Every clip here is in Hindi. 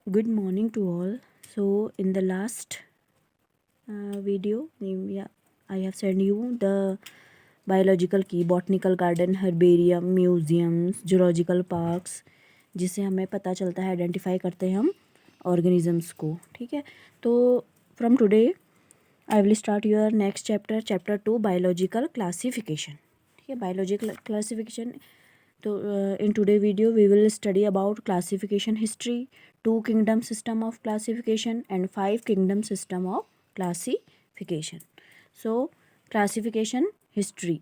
Good morning to all. So in the last video, I have sent you the biological key, botanical garden, herbarium, museums, zoological parks, जिससे हमें पता चलता है, आइडेंटिफाई करते हैं हम ऑर्गेनिजम्स को. ठीक है, तो from today I will start your next chapter 2 biological classification. ठीक है, बायोलॉजिकल क्लासिफिकेशन. तो in today video we will study about classification history, two kingdom system of classification and five kingdom system of classification. So classification history.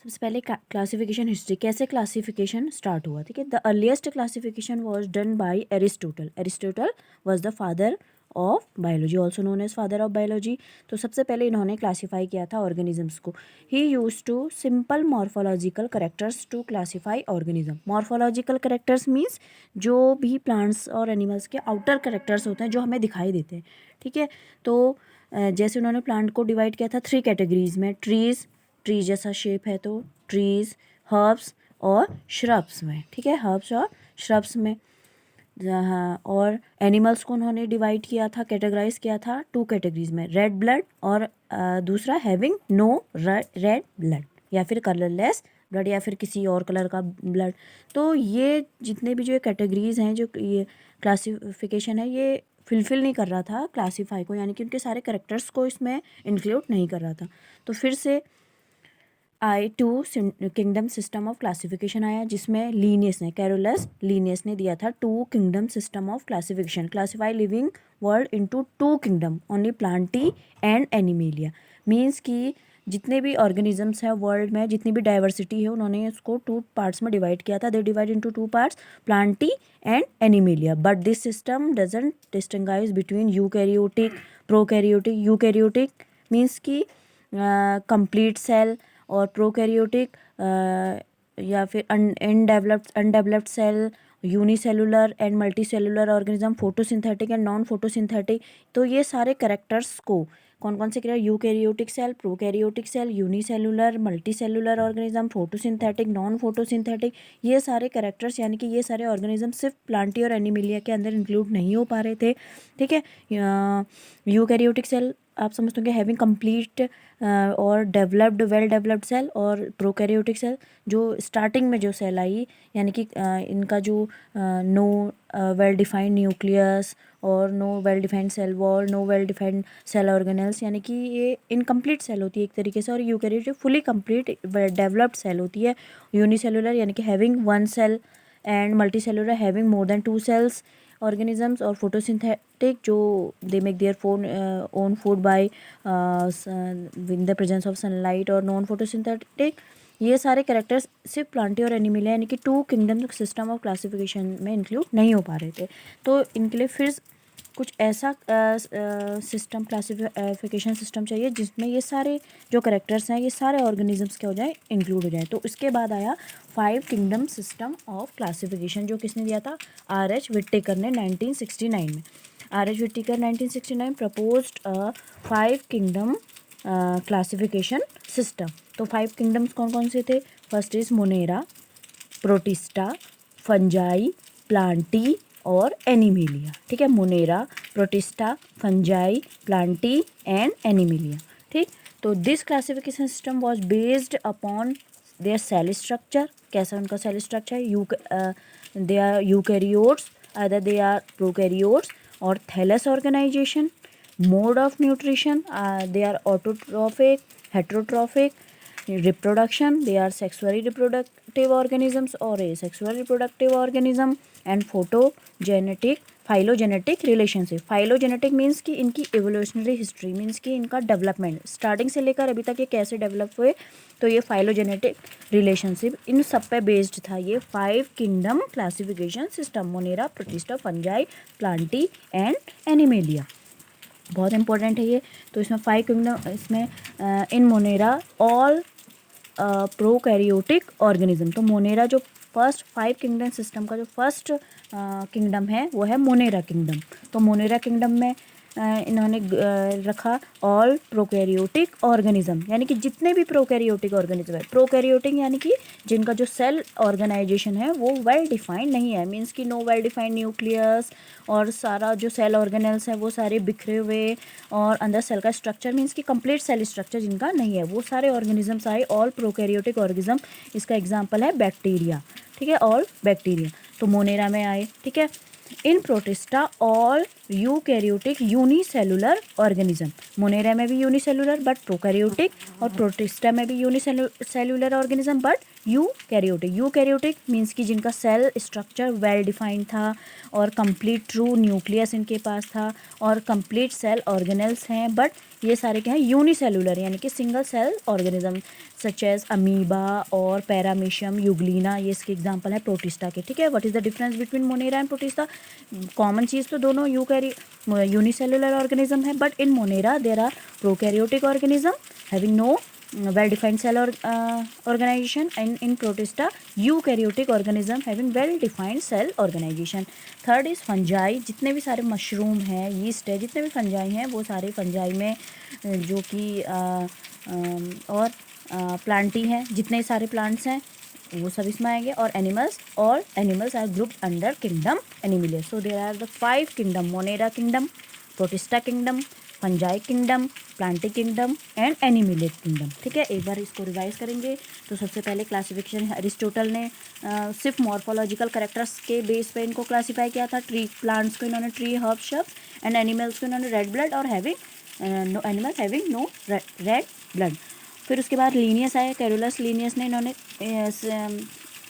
सबसे पहले क्लासिफिकेशन हिस्ट्री, कैसे क्लासिफिकेशन स्टार्ट हुआ. ठीक है, the earliest classification was done by Aristotle. Aristotle was the father of biology, also known as father of biology. तो सबसे पहले इन्होंने क्लासीफाई किया था ऑर्गेनिजम्स को. He use to simple morphological characters to classify organism. Morphological characters means जो भी प्लांट्स और एनिमल्स के आउटर करेक्टर्स होते हैं जो हमें दिखाई देते हैं. ठीक है, तो जैसे उन्होंने प्लांट को डिवाइड किया था 3 कैटेगरीज में. ट्रीज जैसा शेप है तो ट्रीज, हर्ब्स और श्रब्स में. ठीक है, हर्ब्स और श्रब्स में. जहाँ और एनिमल्स को उन्होंने डिवाइड किया था, कैटेगराइज किया था 2 कैटेगरीज में, रेड ब्लड और दूसरा हैविंग नो रेड ब्लड, या फिर कलरलेस ब्लड, या फिर किसी और कलर का ब्लड. तो ये जितने भी जो कैटेगरीज हैं, जो ये क्लासिफिकेशन है, ये फिलफिल नहीं कर रहा था क्लासीफाई को, यानी कि उनके सारे करेक्टर्स को इसमें इंक्लूड नहीं कर रहा था. तो फिर से two kingdom system of classification आया, जिसमें लीनियस ने, कैरोलस लीनियस ने दिया था 2 kingdom system of classification. Classify living world into 2 kingdom only, Plantae and animalia. Means कि जितने भी ऑर्गेनिजम्स हैं वर्ल्ड में, जितनी भी डाइवर्सिटी है, उन्होंने इसको 2 पार्ट्स में डिवाइड किया था. They divide into 2 parts, Plantae and Animalia. But this system doesn't distinguish between eukaryotic, prokaryotic. Eukaryotic means कि कंप्लीट सेल, और प्रोकैरियोटिक या फिर undeveloped cell, unicellular and multicellular organism, photosynthetic and non photosynthetic. तो ये सारे करेक्टर्स को कौन कौन से करें, eukaryotic cell, prokaryotic cell, unicellular, multicellular organism, photosynthetic, non photosynthetic, ये सारे करेक्टर्स, यानी कि ये सारे ऑर्गेनिज्म सिर्फ प्लांटी और एनिमिलिया के अंदर इंक्लूड नहीं हो पा रहे थे. ठीक है, यूकैरियोटिक सेल आप समझते होंगे हैविंग कंप्लीट और डेवलप्ड, वेल डेवलप्ड सेल, और प्रोकैरियोटिक सेल जो स्टार्टिंग में जो सेल आई, यानी कि इनका जो नो वेल डिफाइंड न्यूक्लियस और no well defined cell wall, no well defined cell organelles, यानी कि ये इनकम्प्लीट सेल होती है एक तरीके से. और eukaryotic fully complete developed cell होती है. यूनिसेलुलर यानी कि having 1 cell, and multicellular having more than 2 cells organisms. और photosynthetic जो they make their own food by in the presence of sunlight. और नॉन फोटोसिंथेटिक, ये सारे करेक्टर्स सिर्फ प्लांटी और एनिमलिया, यानी कि 2 किंगडम सिस्टम ऑफ क्लासिफिकेशन में इंक्लूड नहीं हो पा रहे थे. तो इनके लिए फिर कुछ ऐसा सिस्टम, क्लासिफिकेशन सिस्टम चाहिए जिसमें ये सारे जो करेक्टर्स हैं, ये सारे ऑर्गेनिजम्स के हो जाए, इंक्लूड हो जाए. तो इसके बाद आया 5 किंगडम सिस्टम ऑफ क्लासिफिकेशन, जो किसने दिया था, R.H. विट्टेकर ने 1969 में. R.H. Whittaker 1969 proposed 5 kingdom classification system. तो 5 किंगडम्स कौन कौन से थे, first is Monera, Protista, Fungi, Plantae और एनिमिलिया. ठीक है, Monera, Protista, Fungi, Plantae and Animalia. ठीक, तो this classification system was based upon their cell structure. कैसा उनका सेल स्ट्रक्चर है, they are eukaryotes, other they are prokaryotes, और thallus organisation, mode of nutrition, they are autotrophic, heterotrophic, reproduction, they are sexually reproductive organisms or asexual reproductive organism, and phylogenetic relationship. phylogenetic means कि इनकी evolutionary history, means कि इनका development स्टार्टिंग से लेकर अभी तक ये कैसे डेवलप हुए. तो ये phylogenetic relationship इन सब पे बेस्ड था ये 5 kingdom classification system, Monera, Protista, Fungi, Plantae and animalia. बहुत इंपॉर्टेंट है ये. तो इसमें 5 किंगडम, इसमें इन मोनेरा ऑल प्रोकैरियोटिक ऑर्गेनिज्म. तो मोनेरा जो फर्स्ट 5 किंगडम सिस्टम का जो फर्स्ट किंगडम है वो है मोनेरा किंगडम. तो मोनेरा किंगडम में इन्होंने रखा ऑल प्रोकैरियोटिक ऑर्गेनिज्म, यानी कि जितने भी प्रोकैरियोटिक ऑर्गेनिज्म है, प्रोकैरियोटिक यानी कि जिनका जो सेल ऑर्गेनाइजेशन है वो वेल डिफाइंड नहीं है, मीन्स कि नो वेल डिफाइंड न्यूक्लियस, और सारा जो सेल ऑर्गेनल्स है वो सारे बिखरे हुए, और अंदर सेल का स्ट्रक्चर मीन्स कि कंप्लीट सेल स्ट्रक्चर जिनका नहीं है, वो सारे ऑर्गेनिजम्स आए ऑल प्रोकैरियोटिक ऑर्गेनिज्म। इसका एग्जाम्पल है बैक्टीरिया, ठीक है, ऑल बैक्टीरिया, तो मोनेरा में आए, ठीक है। In Protista all eukaryotic unicellular organism, Monera में भी यूनिसेलुलर बट प्रोकैरियोटिक, और प्रोटिस्टा में भी unicellular organism but eukaryotic. Eukaryotic means कि जिनका सेल स्ट्रक्चर वेल डिफाइंड था और कंप्लीट ट्रू न्यूक्लियस इनके पास था और कंप्लीट सेल ऑर्गेनल्स हैं, बट ये सारे क्या हैं, यूनिसेलुलर यानी कि single cell organism, such as amoeba और पैरामीशियम यूग्लिना, ये इसके एग्जांपल है प्रोटिस्टा के, ठीक है। What is the difference between Monera and Protista? Common चीज़ तो दोनों यूनिसेलुलर ऑर्गेनिज्म है, but in Monera there are prokaryotic organism having no well defined cell organization, and in protista eukaryotic organism having well defined cell organization. Third is fungi, जितने भी सारे मशरूम हैं, यीस्ट है, जितने भी फंजाई हैं वो सारे फंजाई में जो कि और प्लांटी हैं, जितने सारे प्लांट्स हैं वो सब इसमें आएंगे, और एनिमल्स, और animals are group under kingdom Animalia. So there are the 5 kingdom, Monera kingdom, Protista kingdom, Fungi kingdom, Plantae kingdom and Animalia kingdom, ठीक है। एक बार इसको रिवाइज करेंगे तो सबसे पहले क्लासिफिकेशन अरिस्टोटल ने सिर्फ मॉर्फोलॉजिकल कैरेक्टर्स के बेस पे इनको क्लासीफाई किया था। ट्री प्लांट्स को इन्होंने tree, herb, shrubs, and animals को इन्होंने रेड ब्लड और having no animals having no red blood. फिर उसके बाद लीनियस आए, कैरोलस लीनियस ने इन्होंने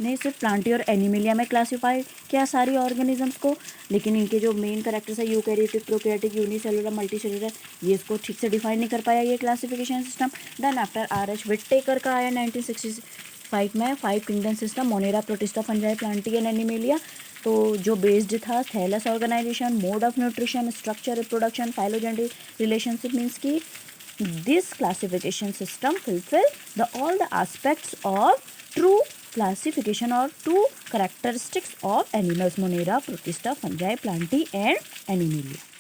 नहीं सिर्फ प्लांटी और एनिमिलिया में क्लासीफाई किया सारी ऑर्गेनिजम्स को, लेकिन इनके जो मेन कैरेक्टर्स है यूकैरियोटिक, प्रोकैरियोटिक, यूनिसेलुलर, मल्टीसेलुलर, ये इसको ठीक से डिफाइन नहीं कर पाया ये classification system. Then after R.H. Whittaker का आया 1965 में 5 kingdom system, Monera, Protista, Fungi, Plantae and Animalia. तो जो बेस्ड था thallus organisation, mode of nutrition, structure, reproduction, phylogenetic relationship, means की this classification system fulfill all the aspects of true classification or true characteristics of animals, Monera, Protista, fungi, plantae and animalia.